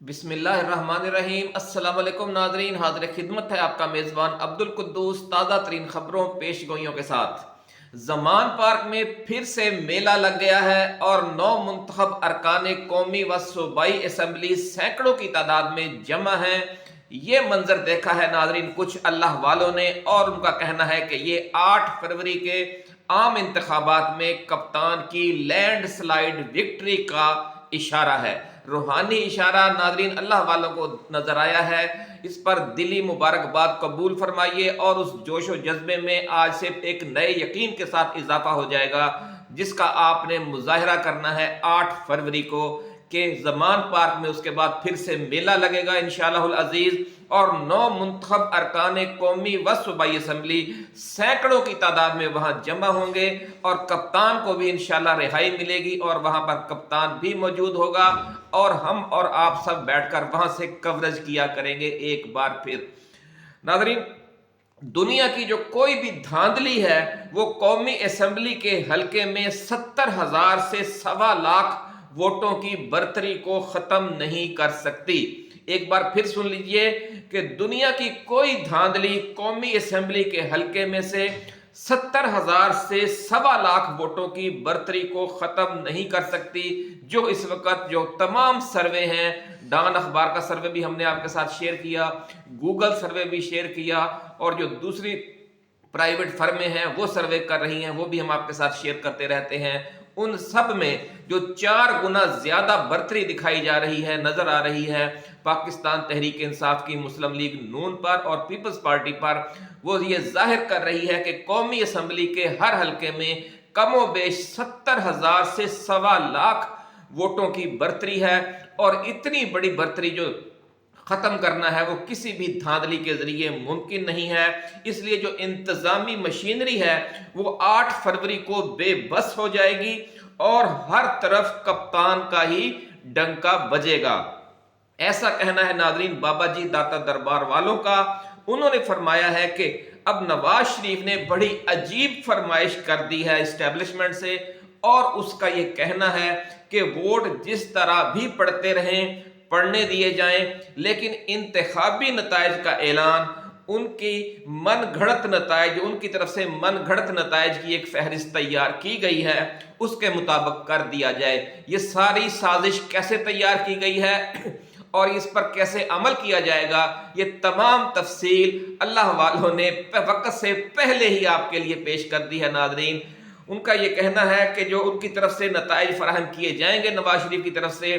बिस्मिल्लाहिर्रहमानिर्रहीम। अस्सलाम वालेकुम नाज़रीन, हाज़िर खिदमत है आपका मेज़बान अब्दुल कुद्दूस ताज़ा तरीन खबरों पेशगोइयों के साथ। ज़मान पार्क में फिर से मेला लग गया है और नौ मुंतखब अरकान कौमी व सूबाई असम्बली सैकड़ों की तादाद में जमा हैं। ये मंजर देखा है नाज़रीन कुछ अल्लाह वालों ने, और उनका कहना है कि ये 8 फरवरी के आम इंतखाबात में कप्तान की लैंड स्लाइड विक्ट्री का इशारा है। रूहानी इशारा नाजरीन अल्लाह वालों को नजर आया है। इस पर दिली मुबारकबाद कबूल फरमाइए और उस जोशो जज्बे में आज से एक नए यकीन के साथ इजाफा हो जाएगा जिसका आपने मुजाहरा करना है 8 फरवरी को के ज़मान पार्क में। उसके बाद फिर से मेला लगेगा इंशाअल्लाहुल अजीज, और 9 मुंतखब अरकान कौमी व सूबाई असम्बली सैकड़ों की तादाद में वहां जमा होंगे और कप्तान को भी इंशाअल्लाह रिहाई मिलेगी और वहां पर कप्तान भी मौजूद होगा और हम और आप सब बैठकर वहां से कवरेज किया करेंगे एक बार फिर। नाज़रीन, दुनिया की जो कोई भी धांधली है वो कौमी असम्बली के हलके में 70,000 से 1.25 लाख वोटों की बर्तरी को खत्म नहीं कर सकती। एक बार फिर सुन लीजिए कि दुनिया की कोई धांधली कौमी असम्बली के हलके में से 70,000 से 1.25 लाख वोटों की बर्तरी को खत्म नहीं कर सकती। जो इस वक्त जो तमाम सर्वे हैं, डॉन अखबार का सर्वे भी हमने आपके साथ शेयर किया, गूगल सर्वे भी शेयर किया, और जो दूसरी प्राइवेट फर्में हैं वो सर्वे कर रही हैं, वो भी हम आपके साथ शेयर करते रहते हैं। उन सब में जो 4 गुना ज्यादा बढ़तरी दिखाई जा रही है, नजर आ रही है पाकिस्तान तहरीक इंसाफ की, मुस्लिम लीग नून पर और पीपल्स पार्टी पर, वो ये जाहिर कर रही है कि कौमी असम्बली के हर हलके में कमो बेश 70,000 से 1.25 लाख वोटों की बढ़तरी है। और इतनी बड़ी बढ़तरी जो खत्म करना है वो किसी भी धांधली के जरिए मुमकिन नहीं है। इसलिए जो इंतजामी मशीनरी है वो 8 फरवरी को बेबस हो जाएगी और हर तरफ कप्तान का ही डंका बजेगा। ऐसा कहना है नाजरीन बाबा जी दाता दरबार वालों का। उन्होंने फरमाया है कि अब नवाज शरीफ ने बड़ी अजीब फरमाइश कर दी है इस्टेब्लिशमेंट से, और उसका यह कहना है कि वोट जिस तरह भी पड़ते रहें, पढ़ने दिए जाएं, लेकिन इंतखाबी नतायज का ऐलान, उनकी मन घड़त नतायज, उनकी तरफ से मन घड़त नतायज की एक फहरिस्त तैयार की गई है, उसके मुताबिक कर दिया जाए। ये सारी साजिश कैसे तैयार की गई है और इस पर कैसे अमल किया जाएगा, ये तमाम तफसील अल्लाह वालों ने वक्त से पहले ही आपके लिए पेश कर दी है। नाजरीन, उनका ये कहना है कि जो उनकी तरफ से नताइज फराहम किए जाएंगे नवाज शरीफ की तरफ से,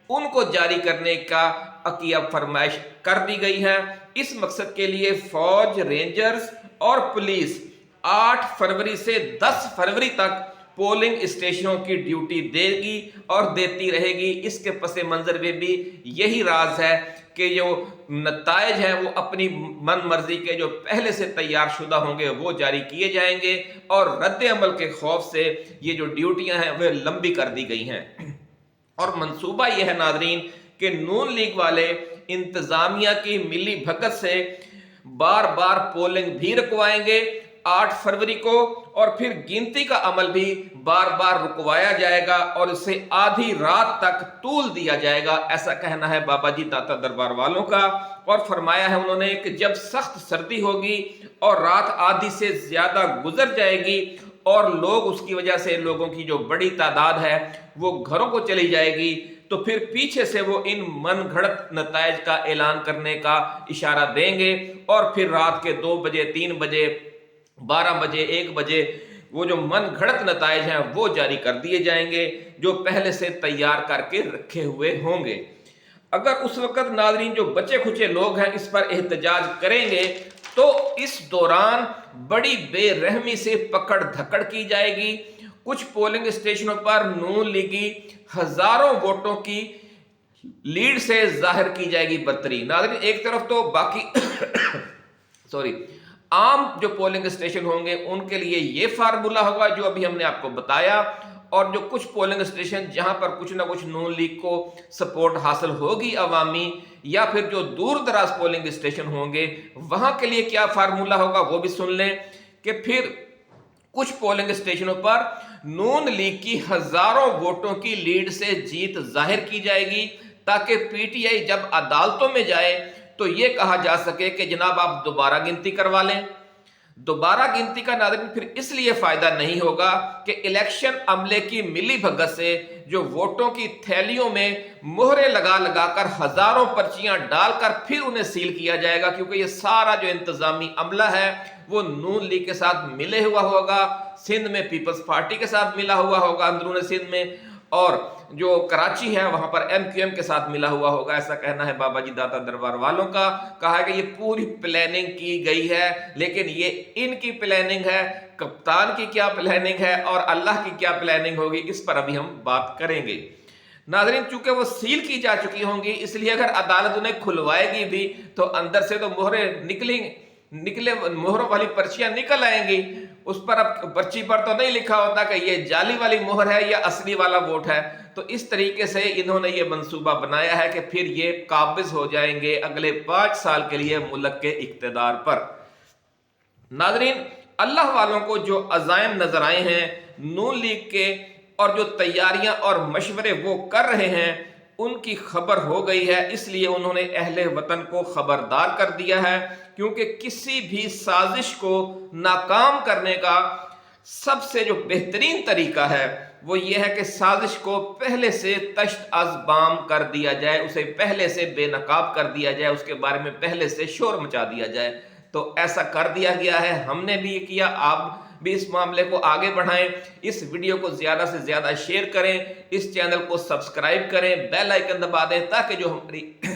उनको जारी करने का अकिया फरमाइश कर दी गई है। इस मकसद के लिए फौज, रेंजर्स और पुलिस 8 फरवरी से 10 फरवरी तक पोलिंग स्टेशनों की ड्यूटी देगी और देती रहेगी। इसके पसे मंजर में भी यही राज है कि जो नतायज हैं वो अपनी मन मर्जी के जो पहले से तैयार शुदा होंगे वो जारी किए जाएंगे, और रद्द अमल के खौफ से ये जो ड्यूटियां हैं वह लंबी कर दी गई हैं। और मंसूबा यह है नाजरीन कि नून लीग वाले इंतजामिया की मिली भगत से बार बार पोलिंग भी रुकवाएंगे 8 फरवरी को, और फिर गिनती का अमल भी बार बार रुकवाया जाएगा और इसे आधी रात तक तूल दिया जाएगा। ऐसा कहना है बाबा जी दाता दरबार वालों का। और फरमाया है उन्होंने कि जब सख्त सर्दी होगी और रात आधी से ज्यादा गुजर जाएगी और लोग उसकी वजह से, लोगों की जो बड़ी तादाद है वो घरों को चली जाएगी, तो फिर पीछे से वो इन मन घड़त नतायज का ऐलान करने का इशारा देंगे और फिर रात के 2 बजे, 3 बजे, 12 बजे, 1 बजे वो जो मन घड़त नतायज हैं वो जारी कर दिए जाएंगे जो पहले से तैयार करके रखे हुए होंगे। अगर उस वक्त नाजरीन जो बचे खुचे लोग हैं इस पर एहतजाज करेंगे तो इस दौरान बड़ी बेरहमी से पकड़ धकड़ की जाएगी। कुछ पोलिंग स्टेशनों पर नून लीगी हजारों वोटों की लीड से जाहिर की जाएगी बर्तरी। नाज़रीन, एक तरफ तो बाकी सॉरी आम जो पोलिंग स्टेशन होंगे उनके लिए ये फार्मूला होगा जो अभी हमने आपको बताया, और जो कुछ पोलिंग स्टेशन जहां पर कुछ ना कुछ नून लीग को सपोर्ट हासिल होगी अवामी, या फिर जो दूर दराज पोलिंग स्टेशन होंगे वहां के लिए क्या फार्मूला होगा वो भी सुन लें। कि फिर कुछ पोलिंग स्टेशनों पर नून लीग की हजारों वोटों की लीड से जीत जाहिर की जाएगी, تاکہ پی ٹی آئی جب عدالتوں میں جائے تو یہ کہا جا سکے کہ جناب آپ دوبارہ گنتی کروا لیں۔ دوبارہ گنتی کا ناظرین پھر اس لیے فائدہ نہیں ہوگا کہ الیکشن عملے کی ملی بھگت سے جو ووٹوں کی تھیلیوں میں مہرے لگا لگا کر ہزاروں پرچیاں ڈال کر پھر انہیں سیل کیا جائے گا، کیونکہ یہ سارا جو انتظامی عملہ ہے وہ نون لیگ کے ساتھ ملے ہوا ہوگا، سندھ میں پیپلز پارٹی کے ساتھ ملا ہوا ہوگا اندرون سندھ میں، اور جو کراچی ہے وہاں پر ایم کیو ایم کے ساتھ ملا ہوا ہوگا۔ ایسا کہنا ہے بابا جی داتا دربار والوں کا۔ کہا ہے کہ یہ پوری پلاننگ کی گئی ہے، لیکن یہ ان کی پلاننگ ہے، کپتان کی کیا پلاننگ ہے اور اللہ کی کیا پلاننگ ہوگی، اس پر ابھی ہم بات کریں گے۔ ناظرین چونکہ وہ سیل کی جا چکی ہوں گی، اس لیے اگر عدالت انہیں کھلوائے گی بھی تو اندر سے تو نکلے مہروں والی پرچیاں نکل آئیں گی۔ اس پر اب پرچی پر تو نہیں لکھا ہوتا کہ یہ جعلی والی مہر ہے یا اصلی والا ووٹ ہے۔ تو اس طریقے سے انہوں نے یہ منصوبہ بنایا ہے کہ پھر یہ قابض ہو جائیں گے اگلے 5 سال کے لیے ملک کے اقتدار پر۔ ناظرین اللہ والوں کو جو عزائم نظر آئے ہیں نون لیگ کے، اور جو تیاریاں اور مشورے وہ کر رہے ہیں، ان کی خبر ہو گئی ہے، اس لیے انہوں نے اہل وطن کو خبردار کر دیا ہے، کیونکہ کسی بھی سازش کو ناکام کرنے کا سب سے جو بہترین طریقہ ہے وہ یہ ہے کہ سازش کو پہلے سے تشت از بام کر دیا جائے، اسے پہلے سے بے نقاب کر دیا جائے، اس کے بارے میں پہلے سے شور مچا دیا جائے۔ تو ایسا کر دیا گیا ہے، ہم نے بھی یہ کیا، آپ بھی اس معاملے کو آگے بڑھائیں، اس ویڈیو کو زیادہ سے زیادہ شیئر کریں، اس چینل کو سبسکرائب کریں، بیل آئیکن دبا دیں، تاکہ جو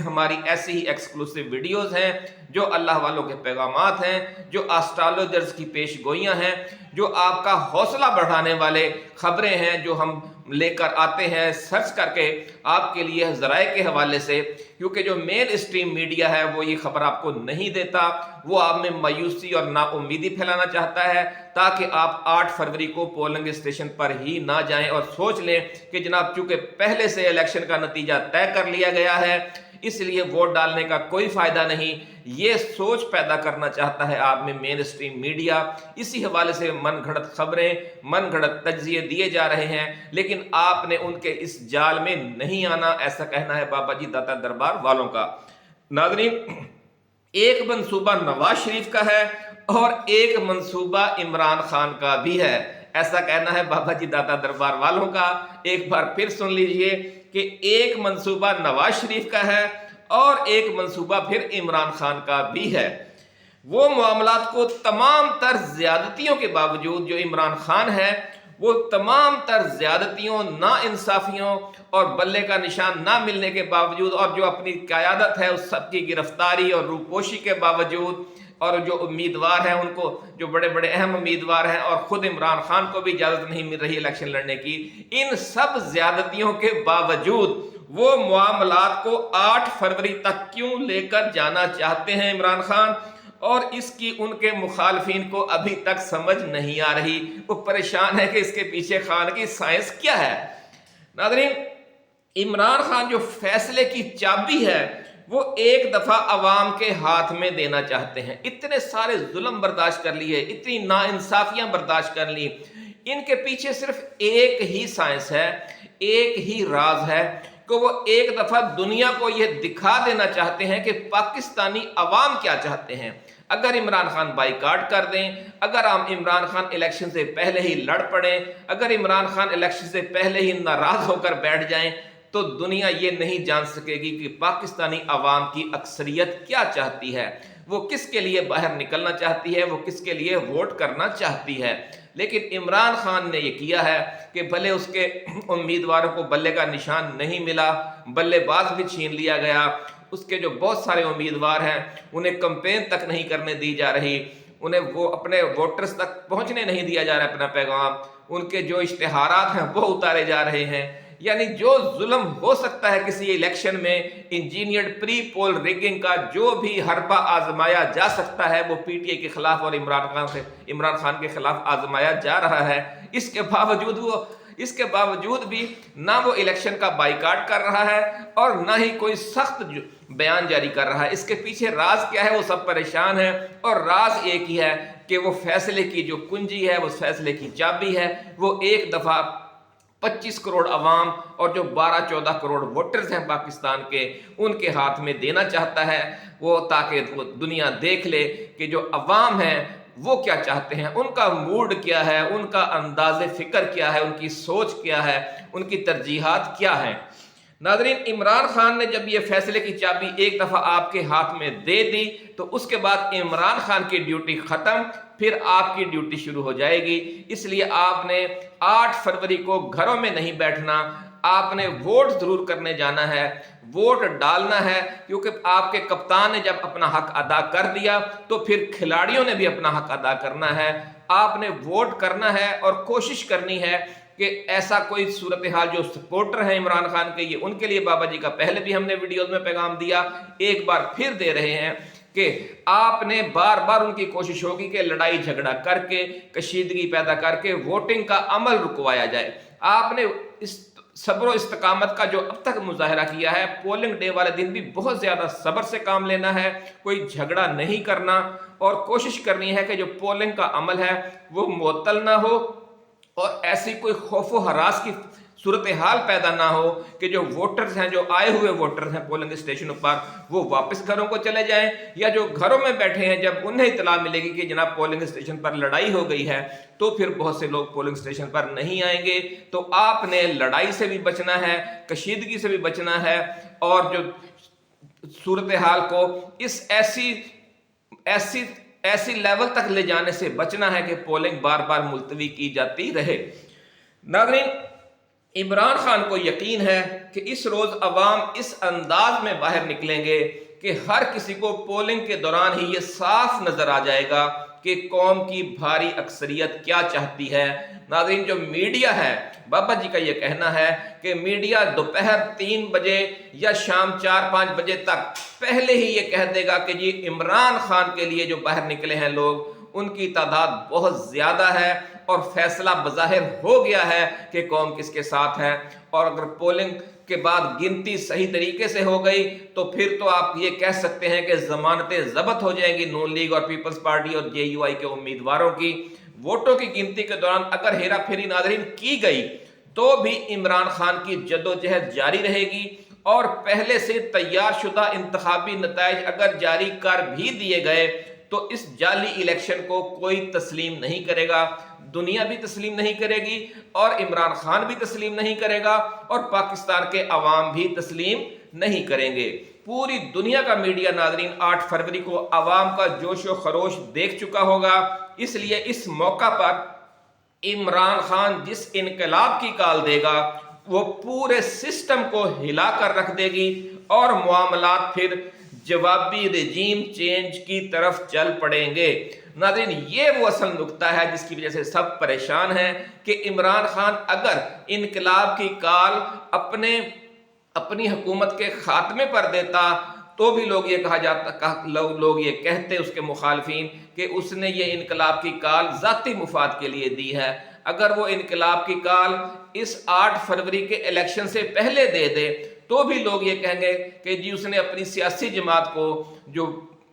ہماری ایسی ہی ایکسکلوسیو ویڈیوز ہیں، جو اللہ والوں کے پیغامات ہیں، جو آسٹرالوجرز کی پیش گوئیاں ہیں، جو آپ کا حوصلہ بڑھانے والے خبریں ہیں جو ہم لے کر آتے ہیں سرچ کر کے آپ کے لیے ذرائع کے حوالے سے، کیونکہ جو مین اسٹریم میڈیا ہے وہ یہ خبر آپ کو نہیں دیتا، وہ آپ میں مایوسی اور نا امیدی پھیلانا چاہتا ہے، تاکہ آپ 8 فروری کو پولنگ اسٹیشن پر ہی نہ جائیں اور سوچ لیں کہ جناب چونکہ پہلے سے الیکشن کا نتیجہ طے کر لیا گیا ہے اس لیے ووٹ ڈالنے کا کوئی فائدہ نہیں۔ یہ سوچ پیدا کرنا چاہتا ہے آپ میں مین اسٹریم میڈیا، اسی حوالے سے من گھڑت خبریں، من گھڑت تجزیے دیے جا رہے ہیں، لیکن آپ نے ان کے اس جال میں نہیں آنا، ایسا کہنا ہے بابا جی داتا دربار والوں کا۔ ناظرین ایک منصوبہ نواز شریف کا ہے اور ایک منصوبہ عمران خان کا بھی ہے، ایسا کہنا ہے بابا جی داتا دربار والوں کا۔ ایک بار پھر سن لیجئے کہ ایک منصوبہ نواز شریف کا ہے اور ایک منصوبہ پھر عمران خان کا بھی ہے۔ وہ معاملات کو تمام تر زیادتیوں کے باوجود جو عمران خان ہے وہ تمام تر زیادتیوں، نا انصافیوں اور بلے کا نشان نہ ملنے کے باوجود، اور جو اپنی قیادت ہے اس سب کی گرفتاری اور روپوشی کے باوجود، اور جو امیدوار ہیں ان کو جو بڑے بڑے اہم امیدوار ہیں اور خود عمران خان کو بھی اجازت نہیں مل رہی الیکشن لڑنے کی، ان سب زیادتیوں کے باوجود وہ معاملات کو 8 فروری تک کیوں لے کر جانا چاہتے ہیں عمران خان، اور اس کی ان کے مخالفین کو ابھی تک سمجھ نہیں آ رہی۔ وہ پریشان ہے کہ اس کے پیچھے خان کی سائنس کیا ہے۔ ناظرین عمران خان جو فیصلے کی چابی ہے وہ ایک دفعہ عوام کے ہاتھ میں دینا چاہتے ہیں۔ اتنے سارے ظلم برداشت کر لیے، اتنی ناانصافیاں برداشت کر لی، ان کے پیچھے صرف ایک ہی سائنس ہے، ایک ہی راز ہے کہ وہ ایک دفعہ دنیا کو یہ دکھا دینا چاہتے ہیں کہ پاکستانی عوام کیا چاہتے ہیں۔ اگر عمران خان بائیکاٹ کر دیں، اگر عمران خان الیکشن سے پہلے ہی لڑ پڑیں، اگر عمران خان الیکشن سے پہلے ہی ناراض ہو کر بیٹھ جائیں، تو دنیا یہ نہیں جان سکے گی کہ پاکستانی عوام کی اکثریت کیا چاہتی ہے، وہ کس کے لیے باہر نکلنا چاہتی ہے، وہ کس کے لیے ووٹ کرنا چاہتی ہے۔ لیکن عمران خان نے یہ کیا ہے کہ بھلے اس کے امیدواروں کو بلے کا نشان نہیں ملا، بلے باز بھی چھین لیا گیا، اس کے جو بہت سارے امیدوار ہیں انہیں کمپین تک نہیں کرنے دی جا رہی، انہیں وہ اپنے ووٹرز تک پہنچنے نہیں دیا جا رہا اپنا پیغام، ان کے جو اشتہارات ہیں وہ اتارے جا رہے ہیں۔ یعنی جو ظلم ہو سکتا ہے کسی الیکشن میں، انجینئرڈ پری پول ریگنگ کا جو بھی حربہ آزمایا جا سکتا ہے وہ پی ٹی آئی کے خلاف اور عمران خان کے خلاف آزمایا جا رہا ہے۔ اس کے باوجود بھی نہ وہ الیکشن کا بائیکاٹ کر رہا ہے اور نہ ہی کوئی سخت بیان جاری کر رہا ہے۔ اس کے پیچھے راز کیا ہے وہ سب پریشان ہیں، اور راز ایک ہی ہے کہ وہ فیصلے کی جو کنجی ہے، وہ فیصلے کی چابی ہے، وہ ایک دفعہ 25 करोड़ अवाम और जो 12-14 करोड़ वोटर्स हैं पाकिस्तान के, उनके हाथ में देना चाहता है वो, ताकि वो दुनिया देख ले कि जो अवाम है वो क्या चाहते हैं, उनका मूड क्या है, उनका अंदाज़े फ़िक्र क्या है, उनकी सोच क्या है, उनकी तरजीहात क्या हैं। नाज़रीन, इमरान खान ने जब ये फैसले की चाबी एक दफ़ा आपके हाथ में दे दी तो उसके बाद इमरान खान की ड्यूटी ख़त्म, फिर आपकी ड्यूटी शुरू हो जाएगी। इसलिए आपने 8 फरवरी को घरों में नहीं बैठना, आपने वोट ज़रूर करने जाना है, वोट डालना है, क्योंकि आपके कप्तान ने जब अपना हक अदा कर दिया तो फिर खिलाड़ियों ने भी अपना हक अदा करना है। आपने वोट करना है और कोशिश करनी है कि ऐसा कोई सूरत हाल, जो सपोर्टर हैं इमरान खान के, ये उनके लिए बाबा जी का पहले भी हमने वीडियोस में पैगाम दिया, एक बार फिर दे रहे हैं कि आपने बार बार उनकी कोशिश होगी कि लड़ाई झगड़ा करके, कशीदगी पैदा करके वोटिंग का अमल रुकवाया जाए। आपने इस सब्र इस्तकामत का जो अब तक मुजाहरा किया है, पोलिंग डे वाले दिन भी बहुत ज़्यादा सब्र से काम लेना है, कोई झगड़ा नहीं करना और कोशिश करनी है कि जो पोलिंग का अमल है वो मुअत्तल ना हो और ऐसी कोई खौफ व हरास की सूरत हाल पैदा ना हो कि जो वोटर्स हैं, जो आए हुए वोटर्स हैं पोलिंग स्टेशनों पर, वो वापस घरों को चले जाएं, या जो घरों में बैठे हैं जब उन्हें इतला मिलेगी कि जनाब पोलिंग स्टेशन पर लड़ाई हो गई है तो फिर बहुत से लोग पोलिंग स्टेशन पर नहीं आएंगे। तो आपने लड़ाई से भी बचना है, कशीदगी से भी बचना है और जो सूरत हाल को इस ऐसी लेवल तक ले जाने से बचना है कि पोलिंग बार बार मुलतवी की जाती रहे। नाज़रीन, इमरान खान को यकीन है कि इस रोज़ अवाम इस अंदाज में बाहर निकलेंगे कि हर किसी को पोलिंग के दौरान ही ये साफ नज़र आ जाएगा कि कौम की भारी अक्सरियत क्या चाहती है। नाज़रीन, जो मीडिया है, बाबा जी का ये कहना है कि मीडिया दोपहर 3 बजे या शाम 4-5 बजे तक पहले ही ये कह देगा कि जी इमरान खान के लिए जो बाहर निकले हैं लोग, उनकी तादाद बहुत ज़्यादा है और फैसला बज़ाहिर हो गया है कि कौम किसके साथ है। और अगर पोलिंग के बाद गिनती सही तरीके से हो गई तो फिर तो आप ये कह सकते हैं कि ज़मानतें ज़ब्त हो जाएंगी नून लीग और पीपल्स पार्टी और JUI के उम्मीदवारों की। वोटों की गिनती के दौरान अगर हेरा फेरी नाज़रीन की गई तो भी इमरान खान की जद्दोजहद जारी रहेगी और पहले से तैयार शुदा इंतखाबी नताइज अगर जारी कर भी दिए गए तो इस जाली इलेक्शन को कोई तस्लीम नहीं करेगा, दुनिया भी तस्लीम नहीं करेगी और इमरान खान भी तस्लीम नहीं करेगा और पाकिस्तान के अवाम भी तस्लीम नहीं करेंगे। पूरी दुनिया का मीडिया नाज़रीन 8 फरवरी को अवाम का जोश व खरोश देख चुका होगा, इसलिए इस मौका पर इमरान खान जिस इनकलाब की कॉल देगा वो पूरे सिस्टम को हिला कर रख देगी और मामलात फिर जवाबी रजीम चेंज की तरफ चल पड़ेंगे। नाज़रीन, ये वो असल नुक्ता है जिसकी वजह से सब परेशान हैं कि इमरान खान अगर इनकलाब की कॉल अपनी हुकूमत के खात्मे पर देता तो भी लोग ये लोग ये कहते उसके मुखालफिन कि उसने ये इनकलाब की कॉल ज़ाती मुफाद के लिए दी है। अगर वो इनकलाब की कॉल इस 8 फरवरी के इलेक्शन से पहले दे दे तो भी लोग ये कहेंगे कि जी उसने अपनी सियासी जमात को जो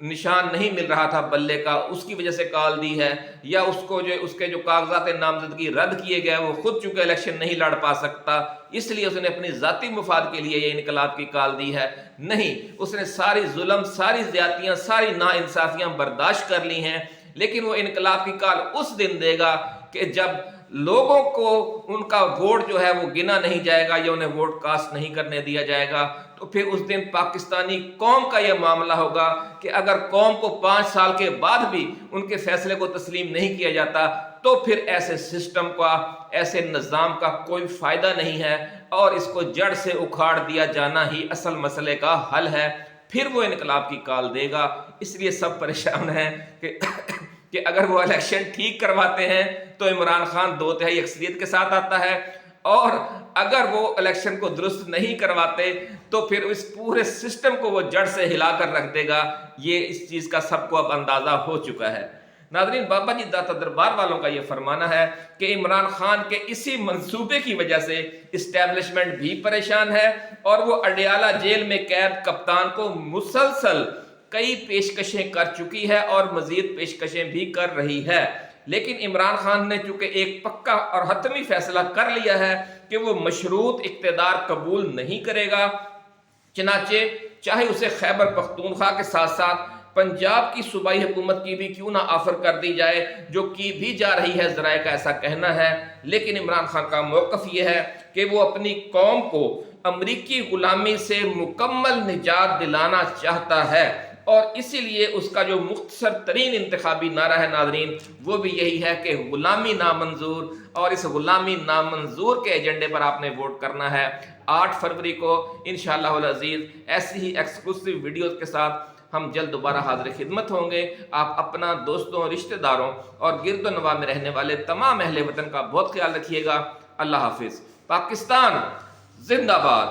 निशान नहीं मिल रहा था बल्ले का, उसकी वजह से कॉल दी है, या उसके जो कागजात नामजदगी रद्द किए गए वो खुद चूंकि इलेक्शन नहीं लड़ पा सकता इसलिए उसने अपनी ज़ाती मुफाद के लिए ये इनकलाब की कॉल दी है। नहीं, उसने सारी जुल्म, सारी ज़्यादतियाँ, सारी नाइंसाफियाँ बर्दाश्त कर ली हैं, लेकिन वो इनकलाब की कॉल उस दिन देगा कि जब लोगों को उनका वोट जो है वो गिना नहीं जाएगा या उन्हें वोट कास्ट नहीं करने दिया जाएगा। तो फिर उस दिन पाकिस्तानी कौम का यह मामला होगा कि अगर कौम को 5 साल के बाद भी उनके फैसले को तस्लीम नहीं किया जाता तो फिर ऐसे सिस्टम का, ऐसे निज़ाम का कोई फ़ायदा नहीं है और इसको जड़ से उखाड़ दिया जाना ही असल मसले का हल है। फिर वो इनकलाब की कॉल देगा। इसलिए सब परेशान हैं कि अगर वो इलेक्शन ठीक करवाते हैं तो इमरान खान 2/3 अक्सरियत के साथ आता है और अगर वो इलेक्शन को दुरुस्त नहीं करवाते तो फिर इस पूरे सिस्टम को वो जड़ से हिलाकर रख देगा। ये इस चीज़ का सबको अब अंदाज़ा हो चुका है। नाज़रीन, बाबा जी दाता दरबार वालों का ये फरमाना है कि इमरान खान के इसी मंसूबे की वजह से इस्टेब्लिशमेंट भी परेशान है और वो अडियाला जेल में कैद कप्तान को मुसलसल कई पेशकशें कर चुकी है और मजीद पेशकशें भी कर रही है। لیکن عمران خان نے چونکہ ایک پکا اور حتمی فیصلہ کر لیا ہے کہ وہ مشروط اقتدار قبول نہیں کرے گا، چنانچہ چاہے اسے خیبر پختونخوا کے ساتھ ساتھ پنجاب کی صوبائی حکومت کی بھی کیوں نہ آفر کر دی جائے، جو کی بھی جا رہی ہے، ذرائع کا ایسا کہنا ہے، لیکن عمران خان کا موقف یہ ہے کہ وہ اپنی قوم کو امریکی غلامی سے مکمل نجات دلانا چاہتا ہے، اور اسی لیے اس کا جو مختصر ترین انتخابی نعرہ ہے ناظرین وہ بھی یہی ہے کہ غلامی نامنظور، اور اس غلامی نامنظور کے ایجنڈے پر آپ نے ووٹ کرنا ہے 8 فروری کو انشاءاللہ العزیز۔ ایسی ہی ایکسکلوسیو ویڈیوز کے ساتھ ہم جلد دوبارہ حاضر خدمت ہوں گے۔ آپ اپنا، دوستوں، رشتہ داروں اور گرد و نواح میں رہنے والے تمام اہل وطن کا بہت خیال رکھیے گا۔ اللہ حافظ۔ پاکستان زندہ باد۔